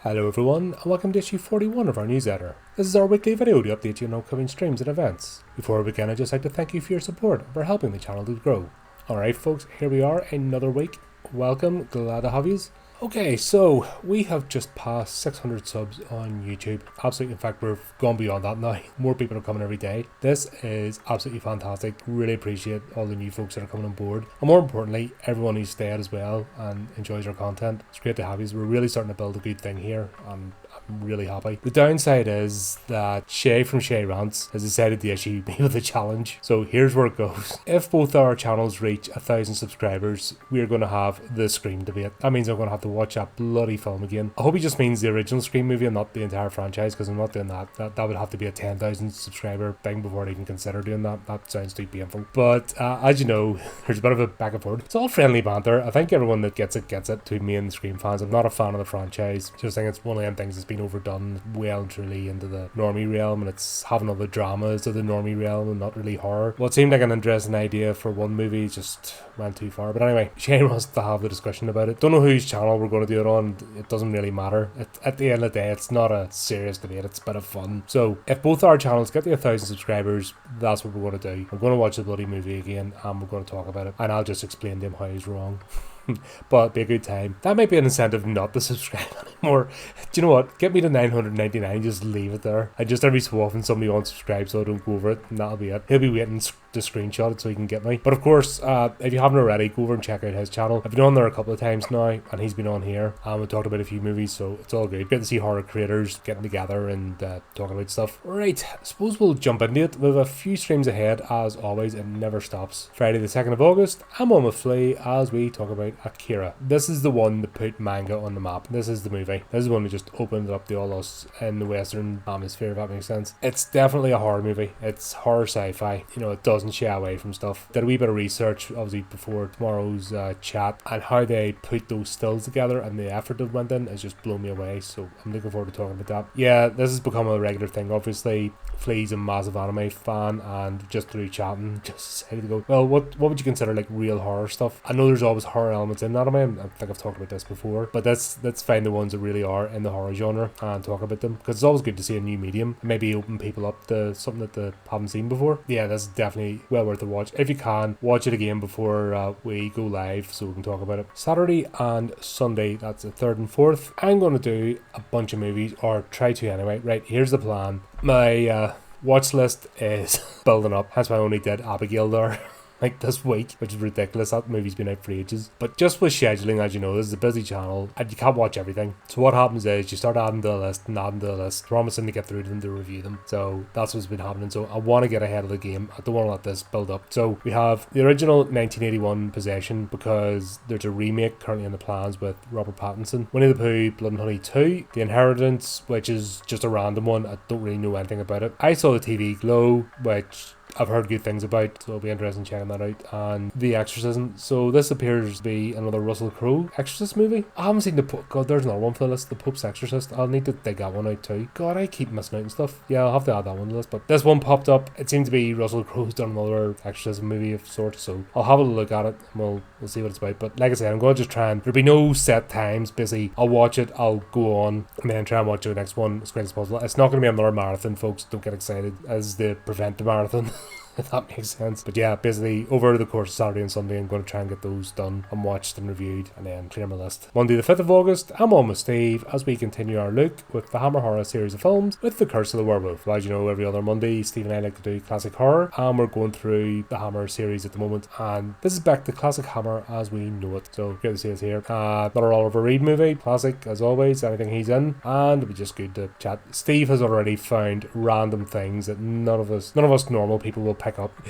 Hello everyone, and welcome to issue 41 of our newsletter. This is our weekly video to update you on upcoming streams and events. Before we begin, I'd just like to thank you for your support and for helping the channel to grow. Alright folks, here we are, another week. Welcome, glad to have yous. Okay, so we have just passed 600 subs on YouTube. Absolutely, in fact, we've gone beyond that now. More people are coming every day. This is absolutely fantastic. Really appreciate all the new folks that are coming on board. And more importantly, everyone who's stayed as well and enjoys our content. It's great to have you. We're really starting to build a good thing here, and I'm really happy. The downside is that Shay from Shay Rants has decided to issue me with a challenge. So here's where it goes. If both our channels reach 1,000 subscribers, we're going to have the Scream debate. That means I'm going to have to watch that bloody film again. I hope he just means the original Scream movie and not the entire franchise, because I'm not doing that. That would have to be a 10,000 subscriber thing before I'd even consider doing that. That sounds too painful. But as you know, there's a bit of a back and forth. It's all friendly banter. I think everyone that gets it to me and the Scream fans. I'm not a fan of the franchise. Just think it's one of them things that's been overdone well and truly into the normie realm, and it's having all the dramas of the normie realm and not really horror. What seemed like an interesting idea for one movie just went too far. But anyway, Shane wants to have the discussion about it. Don't know whose channel we're going to do it on. It doesn't really matter. At the end of the day, it's not a serious debate. It's a bit of fun. So if both our channels get to 1,000 subscribers, that's what we're going to do. I'm going to watch the bloody movie again, and we're going to talk about it, and I'll just explain to him how he's wrong. But it'd be a good time. That might be an incentive not to subscribe anymore. Do you know what? Get me to 999, just leave it there. I just every so often somebody unsubscribes so I don't go over it, and that'll be it. He'll be waiting to screenshot it so he can get me. But of course, if you haven't already, go over and check out his channel. I've been on there a couple of times now, and he's been on here, and we talked about a few movies, so it's all good. Great to see horror creators getting together and talking about stuff. Right, I suppose we'll jump into it. We have a few streams ahead, as always. It never stops. Friday the 2nd of August, I'm on with Flea as we talk about Akira. This is the one that put manga on the map. This is the movie. This is the one that just opened it up to all us in the Western Hemisphere, if that makes sense. It's definitely a horror movie. It's horror sci-fi. You know, it doesn't shy away from stuff. Did a wee bit of research, obviously, before tomorrow's chat, and how they put those stills together and the effort that went in has just blown me away. So I'm looking forward to talking about that. Yeah, this has become a regular thing. Obviously, Flea's a massive anime fan, and just through chatting, just decided to go, well, what would you consider like real horror stuff? I know there's always horror elements in anime. I think I've talked about this before, but let's find the ones that really are in the horror genre and talk about them, because it's always good to see a new medium, maybe open people up to something that they haven't seen before. Yeah, that's definitely well worth a watch. If you can, watch it again before we go live so we can talk about it. Saturday and Sunday, that's the 3rd and 4th, I'm going to do a bunch of movies, or try to anyway. Right, here's the plan. My watch list is building up, hence why I only did Abigail there like this week, which is ridiculous. That movie's been out for ages. But just with scheduling, as you know, this is a busy channel and you can't watch everything. So what happens is you start adding to the list and adding to the list, promising to get through them to review them. So that's what's been happening. So I want to get ahead of the game. I don't want to let this build up. So we have the original 1981 Possession, because there's a remake currently in the plans with Robert Pattinson. Winnie the Pooh, Blood and Honey 2, The Inheritance, which is just a random one. I don't really know anything about it. I saw the TV Glow, which I've heard good things about, so it'll be interesting checking that out. And The Exorcism. So this appears to be another Russell Crowe Exorcist movie. I haven't seen the God, there's another one for the list, The Pope's Exorcist. I'll need to dig that one out too. God, I keep missing out and stuff. Yeah, I'll have to add that one to the list. But this one popped up. It seems to be Russell Crowe's done another Exorcism movie of sorts, so I'll have a look at it and we'll see what it's about. But like I said, I'm going to just try and there'll be no set times. Basically, I'll watch it, I'll go on, and then try and watch the next one as quick as possible. It's not going to be another marathon, folks. Don't get excited, as they prevent the marathon. If that makes sense. But yeah, basically over the course of Saturday and Sunday, I'm going to try and get those done and watched and reviewed, and then clear my list. Monday the 5th of August, I'm on with Steve as we continue our look with the Hammer Horror series of films with The Curse of the Werewolf. Well, as you know, every other Monday Steve and I like to do classic horror, and we're going through the Hammer series at the moment, and this is back to classic Hammer as we know it. So great to see us here. Another Oliver Reed movie, classic as always, anything he's in, and it'll be just good to chat. Steve has already found random things that none of us normal people will pick up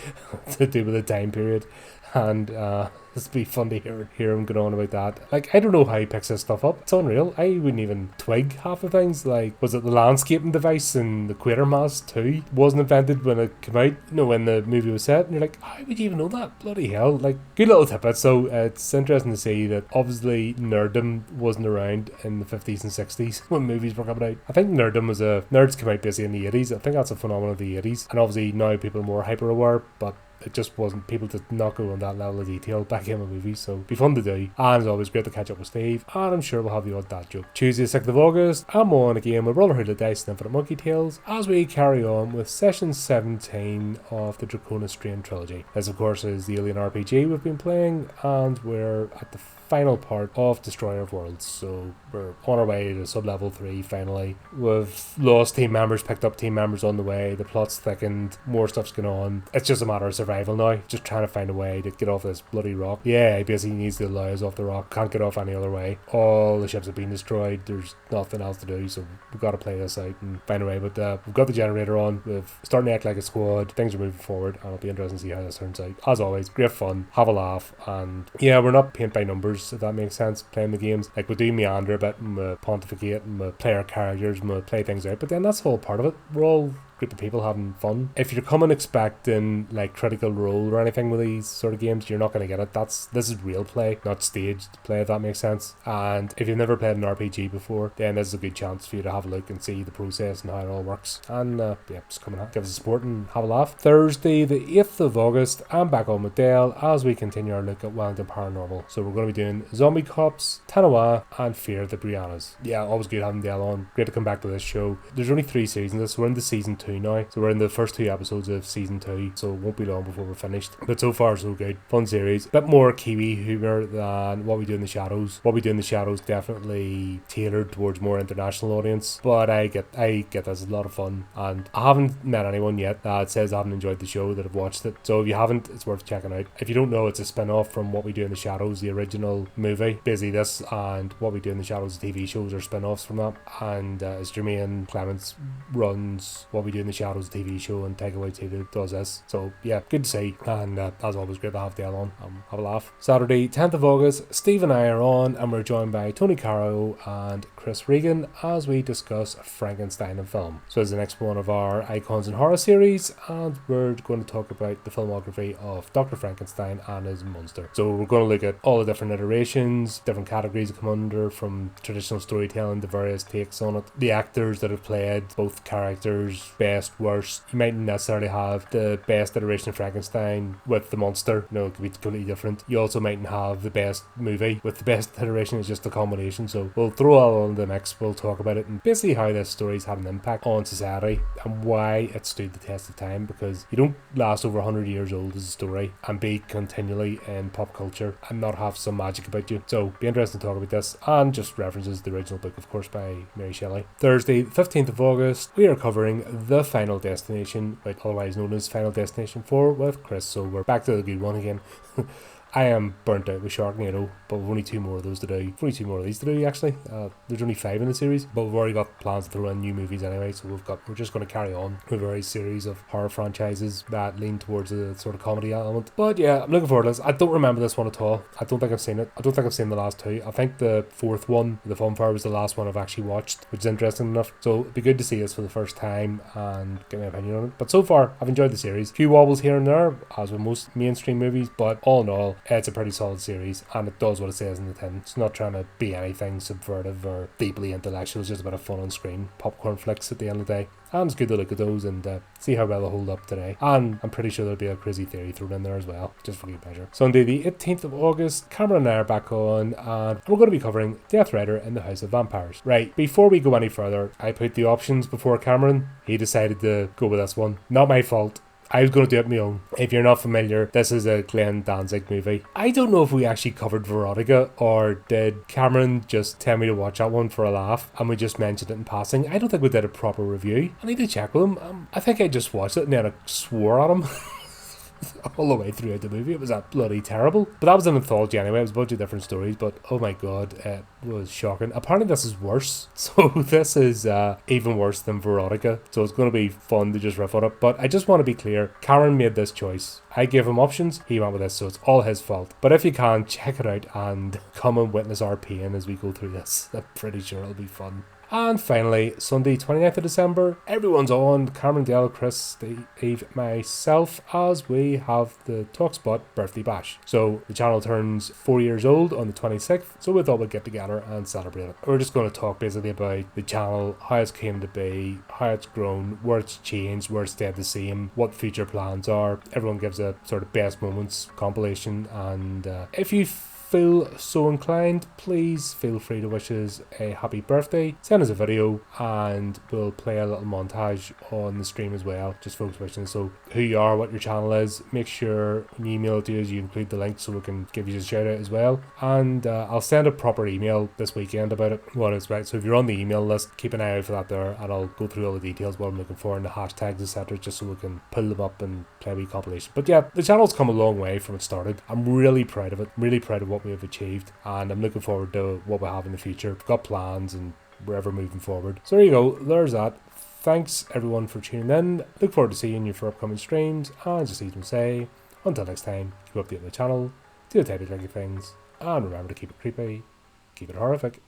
to do with the time period, and it'd be fun to hear him go on about that. Like, I don't know how he picks this stuff up. It's unreal. I wouldn't even twig half the things. Like, was it the landscaping device in the Quatermass 2 wasn't invented when it came out, you know, when the movie was set, and you're like, how would you even know that? Bloody hell. Like, good little tidbit. So it's interesting to see that obviously nerddom wasn't around in the 50s and 60s when movies were coming out. I think nerds came out basically in the 80s. I think that's a phenomenon of the 80s, and obviously now people are more hyper aware, but it just wasn't, people did not go on that level of detail back in the movie, so it'd be fun to do. And it's always great to catch up with Steve, and I'm sure we'll have the odd dad joke. Tuesday 6th of August, I'm on again with Brotherhood of Dice and Infinite Monkey Tales as we carry on with session 17 of the Draconis Strain trilogy. This of course is the Alien RPG we've been playing, and we're at the final part of Destroyer of Worlds, so we're on our way to sub-level 3 finally. We've lost team members, picked up team members on the way, the plot's thickened, more stuff's going on. It's just a matter of survival now, just trying to find a way to get off this bloody rock. Yeah, he basically needs to allow us off the rock, can't get off any other way. All the ships have been destroyed, there's nothing else to do, so we've got to play this out and find a way. But we've got the generator on, we're starting to act like a squad, things are moving forward, and it'll be interesting to see how this turns out. As always, great fun, have a laugh, and yeah, we're not paint by numbers, if that makes sense, playing the games. Like, we do meander a bit, and we pontificate, and we play our characters, and we play things out, but then that's all part of it. We're all group of people having fun. If you're coming expecting like Critical Role or anything with these sort of games, you're not going to get it. This is real play, not staged play, if that makes sense. And if you've never played an RPG before, then this is a good chance for you to have a look and see the process and how it all works. And yeah, just come and give us a support and have a laugh. Thursday the 8th of August, I'm back on with Dale as we continue our look at Wellington Paranormal. So we're going to be doing Zombie Cops, Tanawa, and Fear the Briannas. Yeah, always good having Dale on. Great to come back to this show. There's only 3 seasons of this, so we're into season 2 now, so we're in the first 2 episodes of season 2, so it won't be long before we're finished, but so far so good. Fun series, bit more Kiwi humour than What We Do in the Shadows. What We Do in the Shadows definitely tailored towards more international audience, but I get this, it's a lot of fun, and I haven't met anyone yet that says I haven't enjoyed the show that have watched it, so if you haven't, it's worth checking out. If you don't know, it's a spin-off from What We Do in the Shadows, the original movie. Basically this and What We Do in the Shadows TV shows are spin-offs from that, and as Jermaine Clements runs What We Do in the Shadows TV show, and Taika Waititi does this, so yeah, good to see. And as always, great to have Dale on. Have a laugh. Saturday 10th of August, Steve and I are on, and we're joined by Tony Caro and Chris Regan as we discuss Frankenstein in film. So this is the next one of our Icons in Horror series, and we're going to talk about the filmography of Dr. Frankenstein and his monster. So we're going to look at all the different iterations, different categories that come under, from traditional storytelling to various takes on it, the actors that have played both characters, best, worst. You mightn't necessarily have the best iteration of Frankenstein with the monster, you know, it could be completely different. You also mightn't have the best movie with the best iteration, it's just a combination. So we'll throw all in the mix, we'll talk about it, and basically how this story's had an impact on society and why it stood the test of time, because you don't last over 100 years old as a story and be continually in pop culture and not have some magic about you. So be interesting to talk about this, and just references the original book, of course, by Mary Shelley. Thursday 15th of August, we are covering The Final Destination, otherwise known as Final Destination 4, with Chris, so we're back to the good one again. I am burnt out with Sharknado, but we've only 2 more of those to do. Only 2 more of these to do, actually. There's only 5 in the series, but we've already got plans to throw in new movies anyway, so we're just going to carry on with a very series of horror franchises that lean towards a sort of comedy element. But yeah, I'm looking forward to this. I don't remember this one at all. I don't think I've seen it. I don't think I've seen the last 2. I think the 4th one, The Funfire, was the last one I've actually watched, which is interesting enough. So it'd be good to see this for the first time and get my opinion on it. But so far, I've enjoyed the series. A few wobbles here and there, as with most mainstream movies, but all in all, it's a pretty solid series, and it does what it says in the tin. It's not trying to be anything subvertive or deeply intellectual. It's just a bit of fun on screen, popcorn flicks at the end of the day, and it's good to look at those and see how well they hold up today. And I'm pretty sure there'll be a crazy theory thrown in there as well, just for good measure. Sunday the 18th of August, Cameron and I are back on, and we're going to be covering Death Rider in the House of Vampires. Right, before we go any further, I put the options before Cameron. He decided to go with this one. Not my fault. I was going to do it on my own. If you're not familiar, this is a Glenn Danzig movie. I don't know if we actually covered Veronica, or did Cameron just tell me to watch that one for a laugh and we just mentioned it in passing. I don't think we did a proper review. I need to check with him. I think I just watched it and then I swore at him all the way throughout the movie. It was that bloody terrible. But that was an anthology anyway. It was a bunch of different stories, but oh my god, it was shocking. Apparently this is worse. So this is even worse than Veronica. So it's going to be fun to just riff on it. But I just want to be clear, Karen made this choice. I gave him options, he went with this, so it's all his fault. But if you can, check it out and come and witness our pain as we go through this. I'm pretty sure it'll be fun. And finally, Sunday 29th of December, everyone's on. Cameron, Dale, Chris, Steve, myself, as we have the Talkspot birthday bash. So the channel turns 4 years old on the 26th, so we thought we'd get together and celebrate it. We're just going to talk basically about the channel, how it's came to be, how it's grown, where it's changed, where it's stayed the same, what future plans are. Everyone gives a sort of best moments compilation, and if you feel so inclined, please feel free to wish us a happy birthday. Send us a video and we'll play a little montage on the stream as well, just folks wishing. So who you are, what your channel is, make sure when you email it to us you include the link so we can give you a shout out as well. And I'll send a proper email this weekend about it, what it's right. So if you're on the email list, keep an eye out for that there, and I'll go through all the details, what I'm looking for, and the hashtags etc, just so we can pull them up and play a wee compilation. But yeah, the channel's come a long way from it started. I'm really proud of it, really proud of what we have achieved, and I'm looking forward to what we have in the future. We've got plans and we're ever moving forward. So there you go, there's that. Thanks everyone for tuning in. Look forward to seeing you for upcoming streams, and just need to say, until next time, keep updating the channel, do the type of drinky things, and remember to keep it creepy, keep it horrific.